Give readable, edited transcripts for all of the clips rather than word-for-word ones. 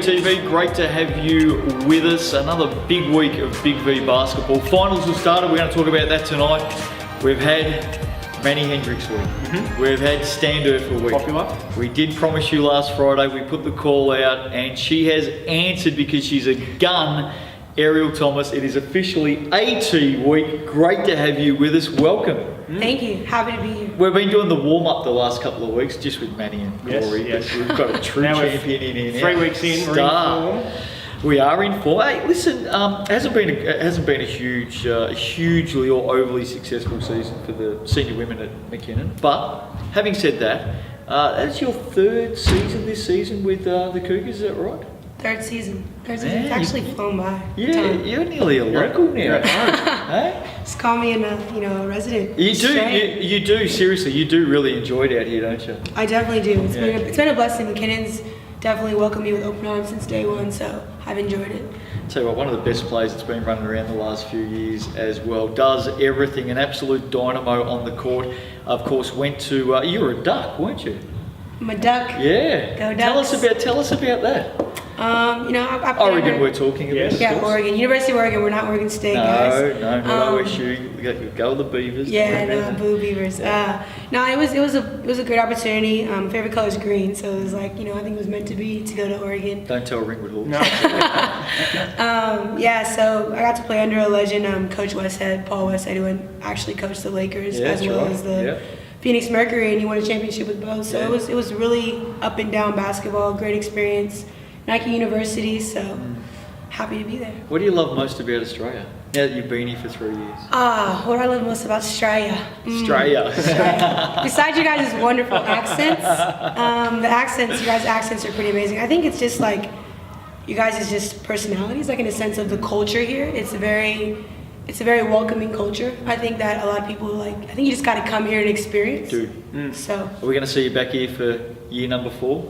TV, great to have you with us. Another big week of Big V basketball. Finals have started, we're going to talk about that tonight. We've had Manny Hendricks week. We've had Standearth week. Popular. We did promise you last Friday, we put the call out and she has answered because she's a gun. Ariel Thomas, it is officially AT week. Great to have you with us. Welcome. Thank you. Happy to be here. We've been doing the warm-up the last couple of weeks just with Manny and Corey. Yes. We've got a true champion in here now. 3 weeks in, we're in form. We are in form. Hey, listen, it hasn't been a hugely or overly successful season for the senior women at McKinnon. But having said that, that's your third season this season with the Cougars, is that right? Third season. It's Man, actually flown by. Yeah, you're nearly a local now. You're at home. Hey? Just call me a resident. You do, Straight. you do, seriously, you do really enjoy it out here, don't you? I definitely do. It's been a blessing. McKinnon's definitely welcomed me with open arms since day one, so I've enjoyed it. Tell you what, one of the best players that's been running around the last few years as well. Does everything, an absolute dynamo on the court. Of course, went to, you were a Duck, weren't you? I'm a Duck. Yeah. Go Tell Ducks. us about that. I Oregon we're talking about. Yes. Yeah, Oregon. University of Oregon. We're not Oregon State, guys. No, not OSU. Go the Beavers. Yeah, no, boo Beavers. No, it was a great opportunity. Favorite color is green, so it was like, I think it was meant to be to go to Oregon. Don't tell Ringwood Hawks. No. So I got to play under a legend, Coach Westhead, Paul Westhead, who actually coached the Lakers as well as the Phoenix Mercury, and he won a championship with both. So it was really up and down basketball, great experience. Nike University, so happy to be there. What do you love most about Australia? Now that you've been here for 3 years. What I love most about Australia. Australia. Besides you guys' wonderful accents, you guys' accents are pretty amazing. I think it's just like you guys' just personalities, like in a sense of the culture here. It's a very welcoming culture. I think that a lot of people I think you just got to come here and experience. Dude. So. Are we going to see you back here for year number 4?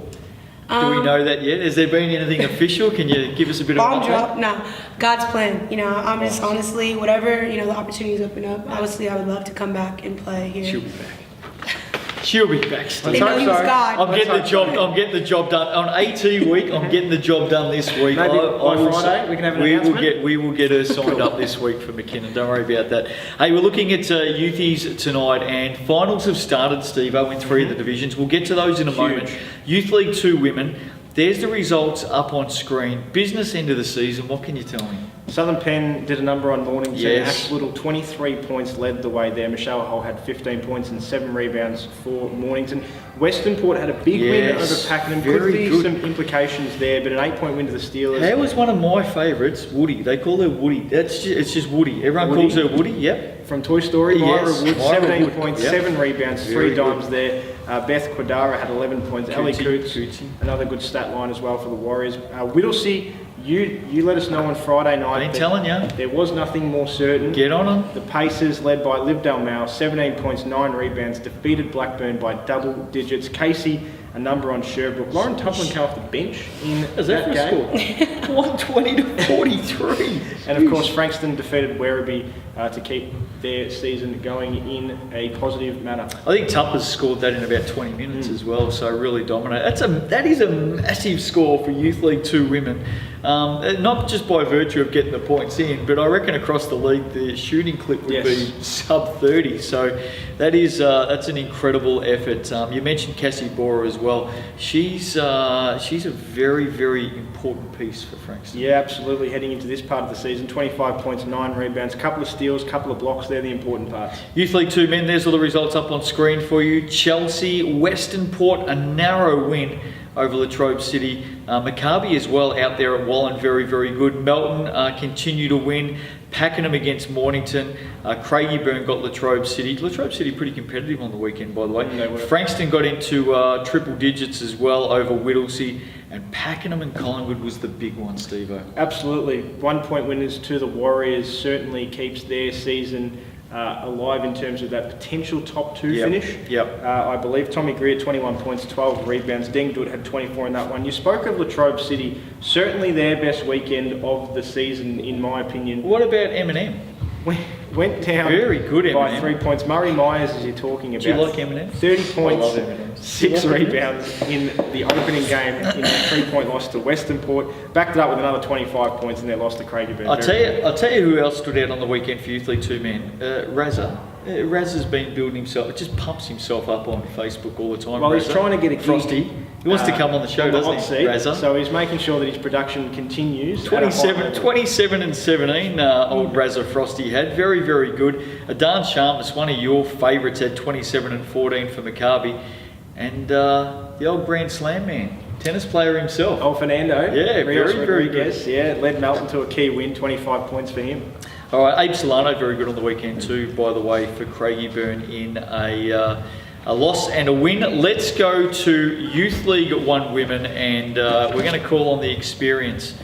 Do we know that yet? Has there been anything official? Can you give us a bit of an update? Bomb drop? No. God's plan. I'm just honestly, whatever, the opportunities open up. Obviously, I would love to come back and play here. She'll be back. She'll be back. They know he was God. I'm getting the job done. On AT week, I'm getting the job done this week. Maybe by Friday we can have an announcement. We will get her signed up this week for McKinnon. Don't worry about that. Hey, we're looking at Youthies tonight, and finals have started, Steve-O, in 3 of the divisions. We'll get to those in a moment. Youth League 2 women. There's the results up on screen. Business end of the season. What can you tell me? Southern Penn did a number on Mornington. Yes. Ash Little, 23 points led the way there. Michelle Hull had 15 points and 7 rebounds for Mornington. Western Port had a big win over Pakenham. Could be some implications there, but an 8-point win to the Steelers. That was one of my favourites, Woody. They call her Woody. It's just Woody. Everyone calls her Woody. Yep. From Toy Story, Myra Wood, Myra 17 Wood. points, Yep. 7 rebounds, Very 3 dimes there. Beth Quadara had 11 points. Ellie Coots, Cootsy. another good stat line as well for the Warriors. Whittlesea, you let us know on Friday night. Been telling you. There was nothing more certain. Get on them. The Pacers, led by Liv Dalmau, 17 points, 9 rebounds, defeated Blackburn by double digits. Casey, a number on Sherbrooke. Lauren Tuplin came off the bench in that game. 120 to 43. And of course, Frankston defeated Werribee to keep their season going in a positive manner. I think Tupper's scored that in about 20 minutes as well, so really dominate. That is a massive score for Youth League 2 women. Not just by virtue of getting the points in, but I reckon across the league the shooting clip would be sub 30. So that's an incredible effort. You mentioned Cassie Borer as well. She's a very, very important piece for Frankston. Yeah, absolutely. Heading into this part of the season, 25 points, 9 rebounds, couple of steals, couple of blocks. They're the important parts. Youth League 2 men, there's all the results up on screen for you. Chelsea, Western Port, a narrow win over Latrobe City. Maccabi as well out there at Wallen, very, very good. Melton continue to win. Pakenham against Mornington. Craigieburn got Latrobe City. Latrobe City pretty competitive on the weekend, by the way. Frankston got into triple digits as well over Whittlesea. And Pakenham and Collingwood was the big one, Steve-O. Absolutely. 1-point winners to the Warriors certainly keeps their season alive in terms of that potential top 2 finish. I believe Tommy Greer, 21 points, 12 rebounds. Deng Dut had 24 in that one. You spoke of Latrobe City, certainly their best weekend of the season, in my opinion. What about M&M? went down Very good by Eminem. 3 points. Murray Myers, as you're talking about. Do you like Eminem? 30 I points, love Eminem. 6 rebounds in the opening game in a 3-point loss to Western Port. Backed it up with another 25 points in their loss to Craigieburn. I'll tell you who else stood out on the weekend for Youth League 2 men. Razza. Razza's been building himself, just pumps himself up on Facebook all the time. Well, he's Razza. trying to get a gig, Frosty. He wants to come on the show, doesn't he, Razza? So he's making sure that his production continues. 27 and 17, old Razza Frosty had. Very, very good. Dan Sharmas, one of your favourites, had 27 and 14 for Maccabi. And the old Grand Slam man, tennis player himself. Oh, Fernando. Yeah, Rios very Rodriguez, good. yeah, led Melton to a key win, 25 points for him. All right, Abe Solano, very good on the weekend too, by the way, for Craigieburn in a loss and a win. Let's go to Youth League 1 women, and we're going to call on the experience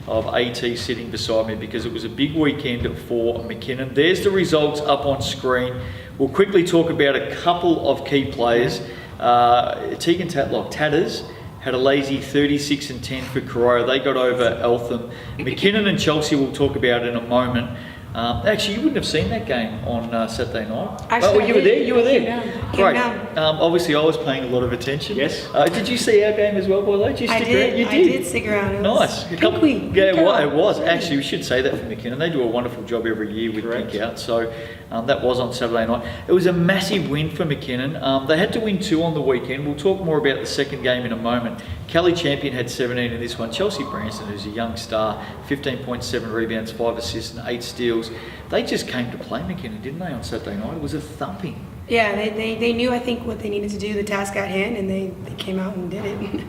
of AT sitting beside me because it was a big weekend for McKinnon. There's the results up on screen. We'll quickly talk about a couple of key players. Tegan Tatlock, Tatters, had a lazy 36 and 10 for Carrera. They got over Eltham. McKinnon and Chelsea we'll talk about in a moment. Actually, you wouldn't have seen that game on Saturday night. Actually, well, you were there. You were there. Came Great. down. Obviously, I was paying a lot of attention. Yes. Did you see our game as well, by the way? Did you stick around? You I did stick around. It Nice. was Pink Week. Yeah, Pink out. it was. Actually, we should say that for McKinnon. They do a wonderful job every year with Correct. Pink Out. So that was on Saturday night. It was a massive win for McKinnon. They had to win 2 on the weekend. We'll talk more about the second game in a moment. Kelly Champion had 17 in this one. Chelsea Branston, who's a young star, 15.7 rebounds, 5 assists and 8 steals. They just came to play McKinnon, didn't they, on Saturday night? It was a thumping. Yeah, they knew, I think, what they needed to do, the task at hand, and they came out and did it.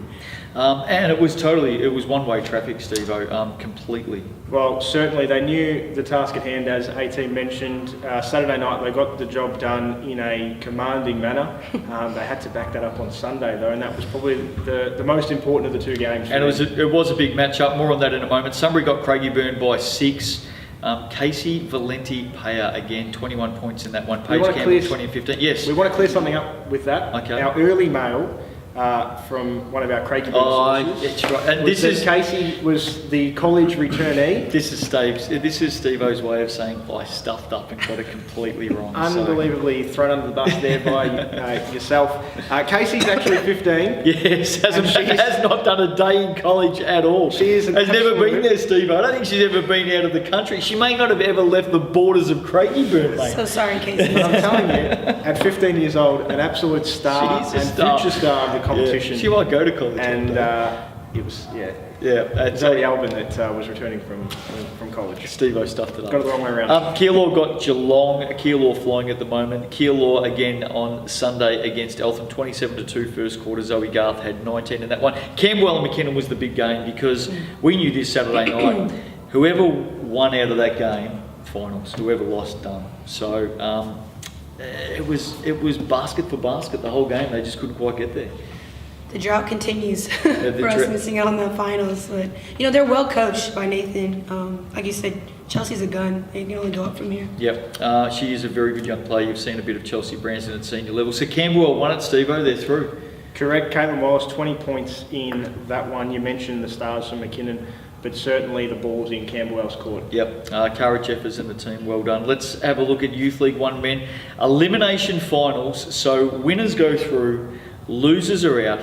And it was one-way traffic, Steve-O, completely. Well, certainly they knew the task at hand, as AT mentioned. Saturday night they got the job done in a commanding manner. They had to back that up on Sunday though, and that was probably the most important of the 2 games. And it was a big matchup. More on that in a moment. Sunbury got Craigieburn by 6. Casey Valenti Paya again, 21 points in that one. Paige Campbell, 20 and 15. Yes. We want to clear something up with that. Okay. Our early mail from one of our Craigieburn sources. That's right. And this is Casey was the college returnee. This is Steve-O's way of saying I stuffed up and got it completely wrong. Unbelievably thrown under the bus there by yourself. Casey's actually 15. Yes, has not done a day in college at all. She has never been there, Steve-O. I don't think she's ever been out of the country. She may not have ever left the borders of Craigieburn, mate. So sorry, Casey. I'm telling you, at 15 years old, an absolute star and future star of the competition. Yeah, she might go to college. And it was, Zoe Albin that was returning from college. Steve-O stuffed it up. Got it the wrong way around. Keilor got Geelong. Keilor flying at the moment. Keilor again on Sunday against Eltham, 27-2 first quarter. Zoe Garth had 19 in that one. Camberwell and McKinnon was the big game because we knew this Saturday night. Whoever won out of that game, finals. Whoever lost, done. So it was basket for basket the whole game. They just couldn't quite get there. The drought continues for us missing out on the finals. But, they're well coached by Nathan. Like you said, Chelsea's a gun. They can only go up from here. Yep. She is a very good young player. You've seen a bit of Chelsea Branston at senior level. So Camberwell won it, Steve-O. They're through. Correct. Caitlin Wallace, 20 points in that one. You mentioned the stars from McKinnon, but certainly the ball's in Camberwell's court. Yep. Cara Jeffers and the team, well done. Let's have a look at Youth League 1 men. Elimination finals. So winners go through, losers are out.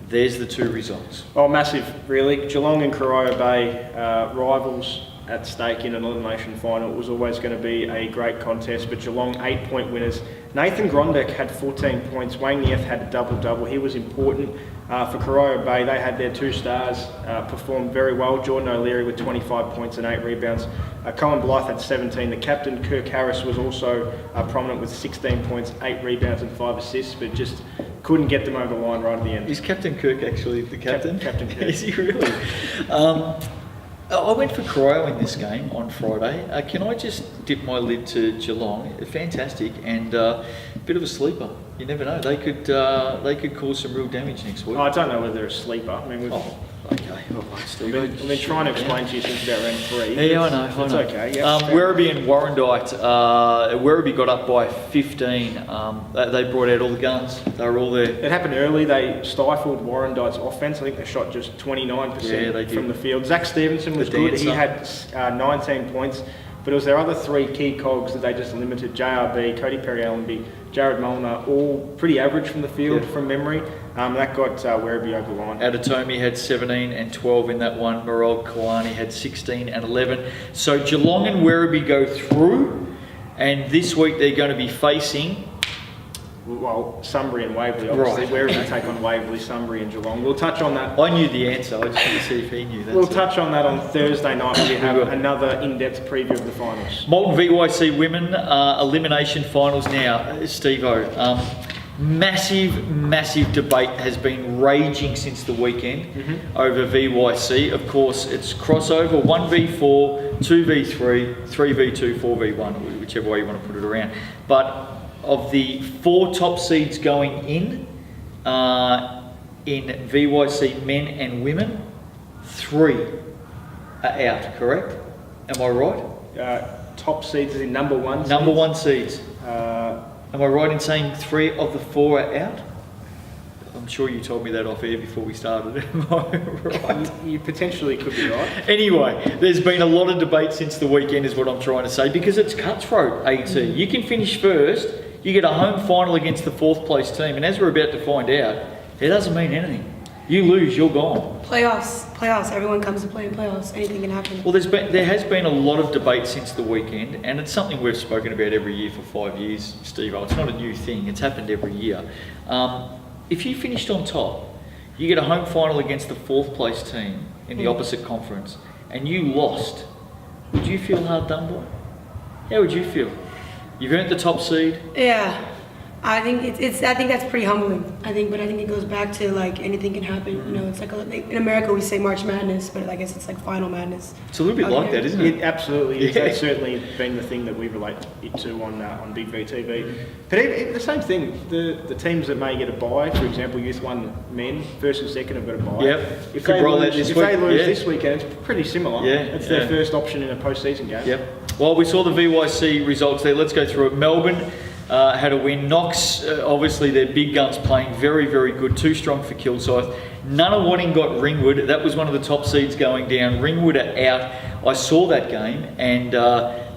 There's the 2 results. Oh, massive, really. Geelong and Corio Bay, rivals at stake in an elimination final. It was always going to be a great contest, but Geelong 8-point winners. Nathan Grondek had 14 points. Wayne Nieth had a double-double. He was important for Corio Bay. They had their 2 stars perform very well. Jordan O'Leary with 25 points and 8 rebounds. Colin Blythe had 17. The captain, Kirk Harris, was also prominent with 16 points, 8 rebounds and 5 assists, but just couldn't get them over the line right at the end. Is Captain Kirk actually the captain? Captain Kirk. Is he really? I went for Corio in this game on Friday. Can I just dip my lid to Geelong? Fantastic, and a bit of a sleeper. You never know. They could cause some real damage next week. I don't know whether they're a sleeper. I mean, okay. All right, Steve. I've been trying to explain to you since about round 3. Yeah, I know. It's okay. Werribee and Warrandyte. Werribee got up by 15. They brought out all the guns. They were all there. It happened early. They stifled Warrandyte's offense. I think they shot just 29% from the field. Zach Stevenson was good. He had 19 points. But it was their other three key cogs that they just limited. JRB, Cody Perry-Allenby, Jared Molnar, all pretty average from the field from memory. That got Werribee over the line. Adetomi had 17 and 12 in that one. Morel Kalani had 16 and 11. So Geelong and Werribee go through, and this week they're going to be facing... Well, Sunbury and Waverley, obviously. Right. Werribee take on Waverley, Sunbury and Geelong. We'll touch on that. I knew the answer, I just wanted to see if he knew that. We'll touch on that on Thursday night when we have another in-depth preview of the finals. Molten VYC Women elimination finals now, Steve-O. Massive debate has been raging since the weekend over VYC. Of course, it's crossover, 1v4, 2v3, 3v2, 4v1, whichever way you want to put it around. But of the 4 top seeds going in VYC men and women, 3 are out, correct? Am I right? Top seeds is in number 1 seeds. Number 1 seeds. Am I right in saying 3 of the 4 are out? I'm sure you told me that off air before we started. Am I right? You potentially could be right. Anyway, there's been a lot of debate since the weekend is what I'm trying to say, because it's cutthroat, AT. You can finish first, you get a home final against the 4th place team, and as we're about to find out, it doesn't mean anything. You lose, you're gone. Playoffs. Everyone comes to play in playoffs. Anything can happen. Well, there has been a lot of debate since the weekend, and it's something we've spoken about every year for 5 years, Steve. It's not a new thing. It's happened every year. If you finished on top, you get a home final against the 4th place team in the opposite conference, and you lost, would you feel hard done by? How would you feel? You've earned the top seed. Yeah. I think I think that's pretty humbling. But I think it goes back to like anything can happen. You know, it's like in America we say March Madness, but I guess it's like Final Madness. It's a little bit like that, isn't it? It absolutely is. That's certainly been the thing that we relate it to on Big V TV. But even the same thing, the teams that may get a bye, for example, Youth 1 men, 1st and 2nd have got a bye. Yep. If Could they roll lose, that this if week. they lose this weekend, it's pretty similar. Yeah. It's their first option in a postseason game. Yep. Well, we saw the VYC results there. Let's go through it. Melbourne had a win. Knox, obviously their big guns playing very, very good. Too strong for Kilsyth. Nunawading got Ringwood. That was one of the top seeds going down. Ringwood are out. I saw that game, and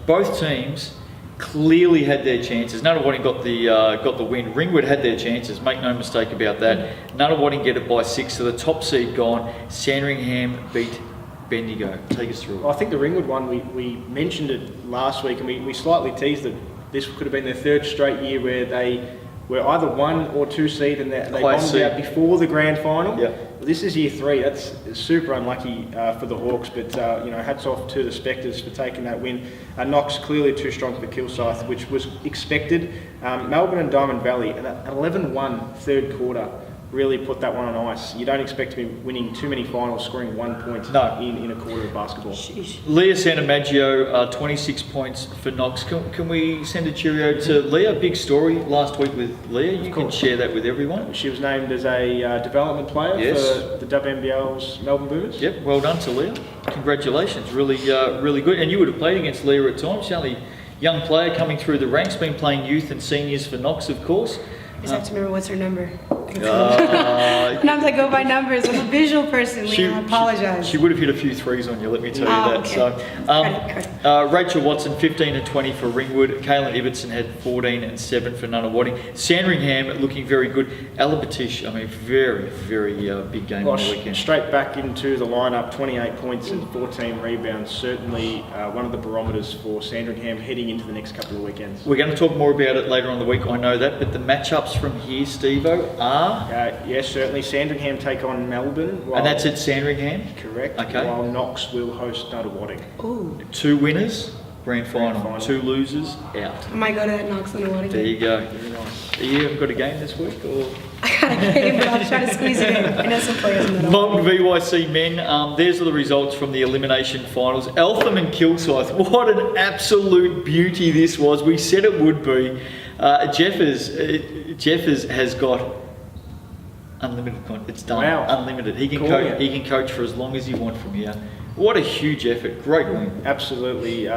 both teams clearly had their chances. Nunawading got the win. Ringwood had their chances. Make no mistake about that. Nunawading get it by 6. So the top seed gone. Sandringham beat Bendigo. Take us through it. Well, I think the Ringwood one, we mentioned it last week, and we slightly teased that this could have been their 3rd straight year where they were either 1 or 2 seed and they bombed out before the grand final. Yep. Well, this is year 3. That's super unlucky for the Hawks, but hats off to the Spectres for taking that win. Knox clearly too strong for Kilsyth, which was expected. Melbourne and Diamond Valley, an 11-1 3rd quarter. Really put that one on ice. You don't expect to be winning too many finals, scoring 1 point in a quarter of basketball. Sheesh. Leah Santamaggio, 26 points for Knox. Can we send a cheerio to Leah? Big story last week with Leah. You can share that with everyone. She was named as a development player for the WNBL's Melbourne Boomers. Yep, well done to Leah. Congratulations, really good. And you would have played against Leah at times. She's only young player coming through the ranks, been playing youth and seniors for Knox, of course. I just have to remember what's her number. Sometimes I go by numbers. I'm a visual person. I apologize. She would have hit a few threes on you, let me tell you that. Okay. So, Rachel Watson, 15 and 20 for Ringwood. Kaylin Ibbotson had 14 and 7 for Nunawading. Sandringham looking very good. Alabatish, very, very big game on the weekend. Straight back into the lineup, 28 points and 14 rebounds. Certainly one of the barometers for Sandringham heading into the next couple of weekends. We're going to talk more about it later on the week, I know that, but the matchups from here, Steve-O, are... yes, certainly. Sandringham take on Melbourne. And that's at Sandringham? Correct. Okay. While Knox will host Nunawading. Ooh. 2 winners, grand final. 2 losers, out. I might go to that Knox Nunawading. There you go. Very nice. You haven't got a game this week? Or? I got a game, but I'll try to squeeze it in. I know some players in that. Molten VYC men, there's the results from the elimination finals. Eltham and Kilsyth, what an absolute beauty this was. We said it would be. Jeffers has got unlimited. It's done. Wow. Unlimited. He can coach for as long as you want from here. What a huge effort. Great win. Absolutely.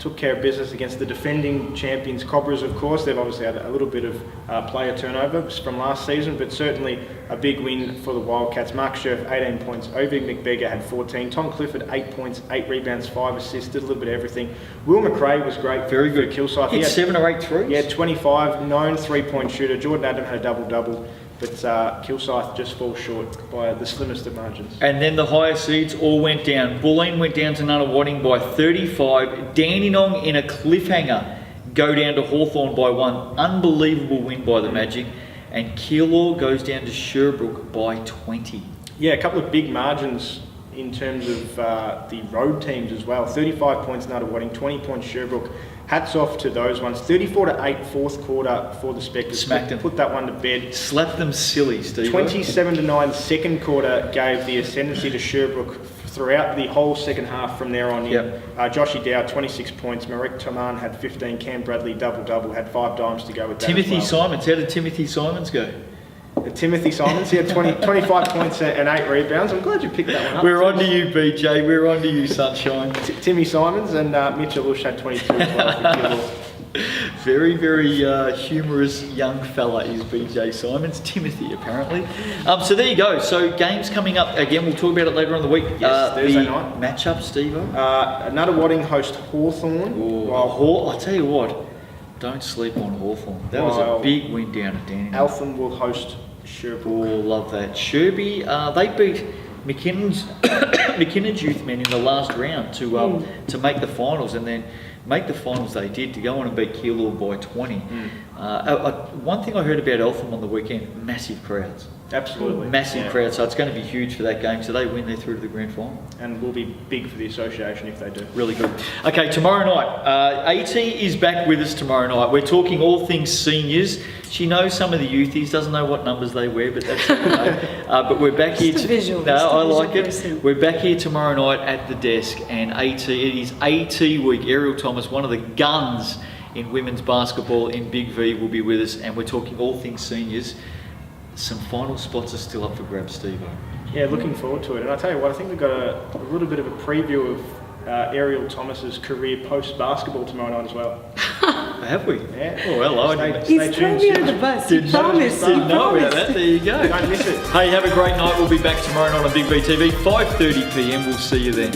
took care of business against the defending champions Cobras, of course. They've obviously had a little bit of player turnover from last season, but certainly a big win for the Wildcats. Mark Scherf, 18 points. Ovi McBeggar had 14. Tom Clifford, 8 points, 8 rebounds, 5 assists, did a little bit of everything. Will McRae was great. Very good. For Kilsyth. Hit 7 or 8 threes. Yeah, 25, known three-point shooter. Jordan Adam had a double-double. But Kilsyth just falls short by the slimmest of margins. And then the higher seeds all went down. Bulleen went down to Nunawading by 35. Dandenong in a cliffhanger go down to Hawthorn by 1. Unbelievable win by the Magic. And Keilor goes down to Sherbrooke by 20. Yeah, a couple of big margins in terms of the road teams as well. 35 points Nunawading, 20 points Sherbrooke. Hats off to those ones. 34-8 fourth quarter for the Spectres. Smacked them. Put that one to bed. Slapped them silly, Steve. 27-9 second quarter gave the ascendancy to Sherbrooke throughout the whole second half from there on in. Yep. Joshy Dow, 26 points. Marek Toman had 15. Cam Bradley, double-double. Had 5 dimes to go with that Timothy as well. Simons. How did Timothy Simons go? Timothy Simons, he had 25 points and 8 rebounds. I'm glad you picked that one up. We're on to you, BJ. We're on to you, sunshine. Timmy Simons and Mitchell Ush had 22 as well for Keilor. Very, very humorous young fella is BJ Simons. Timothy, apparently. So there you go. So games coming up. Again, we'll talk about it later on in the week. Yes, Thursday night. Matchup, Steve-O. Nunawading host Hawthorn. I'll tell you what. Don't sleep on Hawthorn. That was a big win down at Dandenong. Eltham will host Sherbrooke. Oh, love that. Sherby, they beat McKinnon's youth men in the last round to make the finals, and then make the finals they did to go on and beat Keilor by 20. One thing I heard about Eltham on the weekend, massive crowds. Absolutely. Massive crowds, so it's going to be huge for that game. So they win, they're through to the grand final. And will be big for the association if they do. Really good. Okay, tomorrow night, AT is back with us tomorrow night. We're talking all things seniors. She knows some of the youthies, doesn't know what numbers they wear, but that's okay. But we're back here. I like it. We're back here tomorrow night at the desk, and AT. It is AT week. Ariel Thomas, one of the guns in women's basketball in Big V, will be with us, and we're talking all things seniors. Some final spots are still up for grabs, Steve-O. Yeah, looking forward to it. And I tell you what, I think we've got a little bit of a preview of Ariel Thomas's career post-basketball tomorrow night as well. Have we? Yeah. Oh, hello. He's throwing me on the bus. He promised. Didn't know about that. There you go. Don't miss it. Hey, have a great night. We'll be back tomorrow night on Big V TV, 5:30 p.m. We'll see you then.